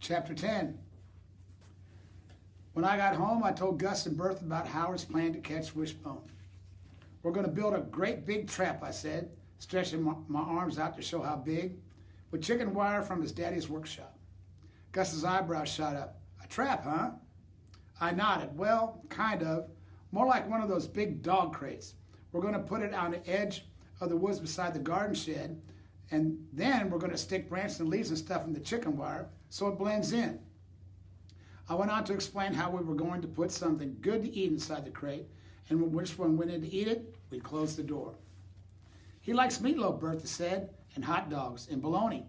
Chapter 10. When I got home, I told Gus and Bertha about Howard's plan to catch Wishbone. We're going to build a great big trap, I said, stretching my arms out to show how big, with chicken wire from his daddy's workshop. Gus's eyebrows shot up. A trap, huh? I nodded. Well, kind of. More like one of those big dog crates. We're going to put it on the edge of the woods beside the garden shed, and then we're going to stick branches and leaves and stuff in the chicken wire so it blends in. I went on to explain how we were going to put something good to eat inside the crate, and when Wishbone went in to eat it, we'd close the door. He likes meatloaf, Bertha said, and hot dogs, and bologna.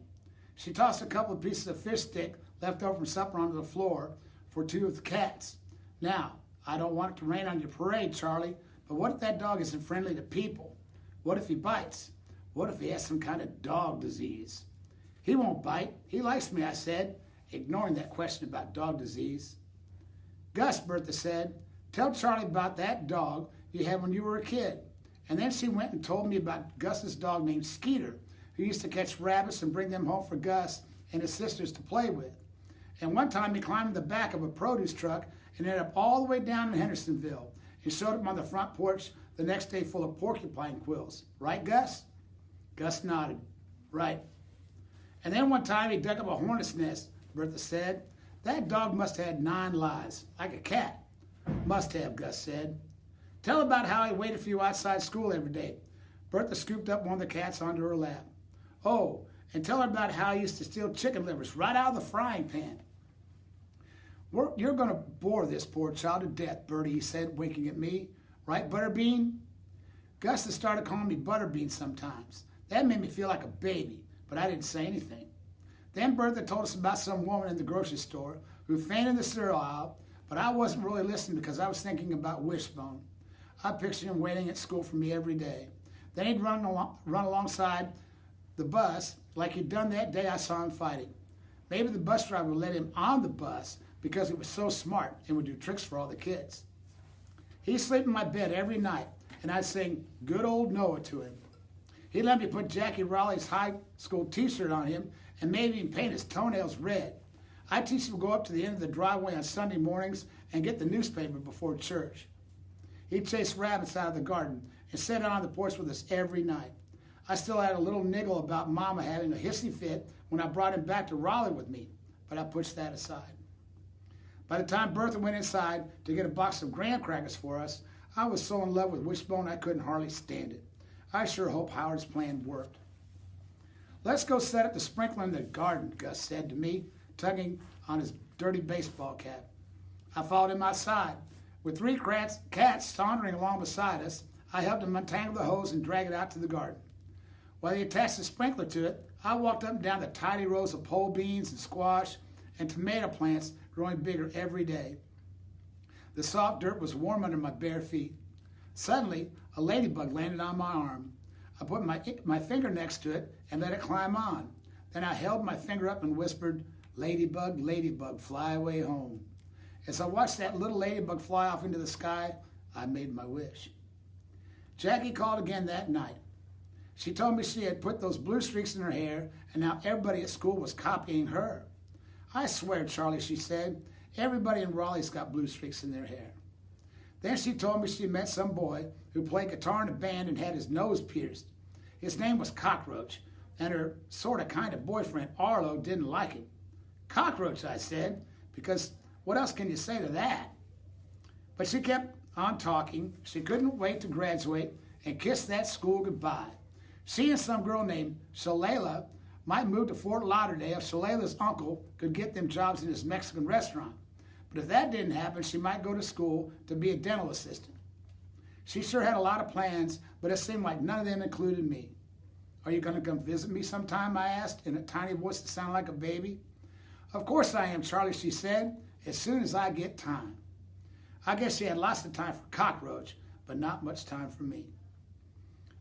She tossed a couple of pieces of fish stick left over from supper onto the floor for two of the cats. Now, I don't want it to rain on your parade, Charlie, but what if that dog isn't friendly to people? What if he bites? What if he has some kind of dog disease? He won't bite. He likes me, I said, ignoring that question about dog disease. Gus, Bertha said, tell Charlie about that dog you had when you were a kid. And then she went and told me about Gus's dog named Skeeter, who used to catch rabbits and bring them home for Gus and his sisters to play with. And one time he climbed the back of a produce truck and ended up all the way down in Hendersonville and showed up on the front porch the next day full of porcupine quills. Right, Gus? Gus nodded. Right. And then one time he dug up a hornet's nest, Bertha said. That dog must have had 9 lives, like a cat. Must have, Gus said. Tell about how he waited for you outside school every day. Bertha scooped up one of the cats onto her lap. Oh, and tell her about how he used to steal chicken livers right out of the frying pan. You're going to bore this poor child to death, Bertie, he said, winking at me. Right, Butterbean? Gus has started calling me Butterbean sometimes. That made me feel like a baby, but I didn't say anything. Then Bertha told us about some woman in the grocery store who fainted in the cereal aisle, but I wasn't really listening because I was thinking about Wishbone. I pictured him waiting at school for me every day. Then he'd run alongside the bus like he'd done that day I saw him fighting. Maybe the bus driver would let him on the bus because he was so smart and would do tricks for all the kids. He'd sleep in my bed every night, and I'd sing Good Old Noah to him. He'd let me put Jackie Raleigh's high school t-shirt on him and maybe even paint his toenails red. I'd teach him to go up to the end of the driveway on Sunday mornings and get the newspaper before church. He'd chase rabbits out of the garden and sit on the porch with us every night. I still had a little niggle about Mama having a hissy fit when I brought him back to Raleigh with me, but I pushed that aside. By the time Bertha went inside to get a box of graham crackers for us, I was so in love with Wishbone I couldn't hardly stand it. I sure hope Howard's plan worked. Let's go set up the sprinkler in the garden, Gus said to me, tugging on his dirty baseball cap. I followed him outside. With 3 cats sauntering along beside us, I helped him untangle the hose and drag it out to the garden. While he attached the sprinkler to it, I walked up and down the tidy rows of pole beans and squash and tomato plants growing bigger every day. The soft dirt was warm under my bare feet. Suddenly, a ladybug landed on my arm. I put my finger next to it and let it climb on. Then I held my finger up and whispered, Ladybug, ladybug, fly away home. As I watched that little ladybug fly off into the sky, I made my wish. Jackie called again that night. She told me she had put those blue streaks in her hair, and now everybody at school was copying her. I swear, Charlie, she said, everybody in Raleigh's got blue streaks in their hair. Then she told me she met some boy who played guitar in a band and had his nose pierced. His name was Cockroach, and her kind of boyfriend, Arlo, didn't like him. Cockroach, I said, because what else can you say to that? But she kept on talking. She couldn't wait to graduate and kiss that school goodbye. She and some girl named Hillelagh might move to Fort Lauderdale if Hillelagh's uncle could get them jobs in his Mexican restaurant. But if that didn't happen, she might go to school to be a dental assistant. She sure had a lot of plans, but it seemed like none of them included me. Are you going to come visit me sometime, I asked, in a tiny voice that sounded like a baby. Of course I am, Charlie, she said, as soon as I get time. I guess she had lots of time for Cockroach, but not much time for me.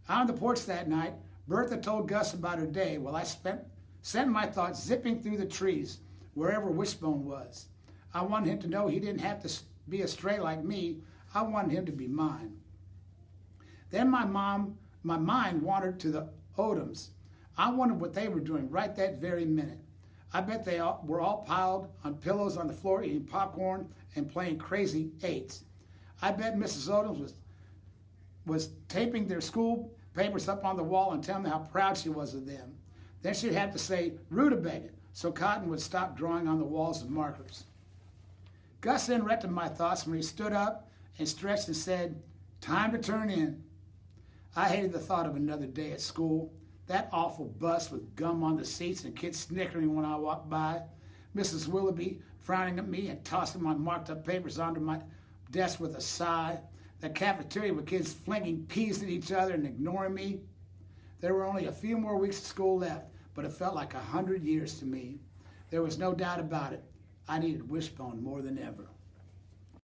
Out on the porch that night, Bertha told Gus about her day while I sent my thoughts zipping through the trees wherever Wishbone was. I wanted him to know he didn't have to be a stray like me. I wanted him to be mine. Then my mind wandered to the Odoms. I wondered what they were doing right that very minute. I bet they were all piled on pillows on the floor eating popcorn and playing crazy eights. I bet Mrs. Odom was taping their school papers up on the wall and telling them how proud she was of them. Then she'd have to say rutabaga so Cotton would stop drawing on the walls with markers. Gus interrupted my thoughts when he stood up and stretched and said, "Time to turn in." I hated the thought of another day at school. That awful bus with gum on the seats and kids snickering when I walked by. Mrs. Willoughby frowning at me and tossing my marked up papers onto my desk with a sigh. The cafeteria with kids flinging peas at each other and ignoring me. There were only a few more weeks of school left, but it felt like 100 years to me. There was no doubt about it. I needed Wishbone more than ever.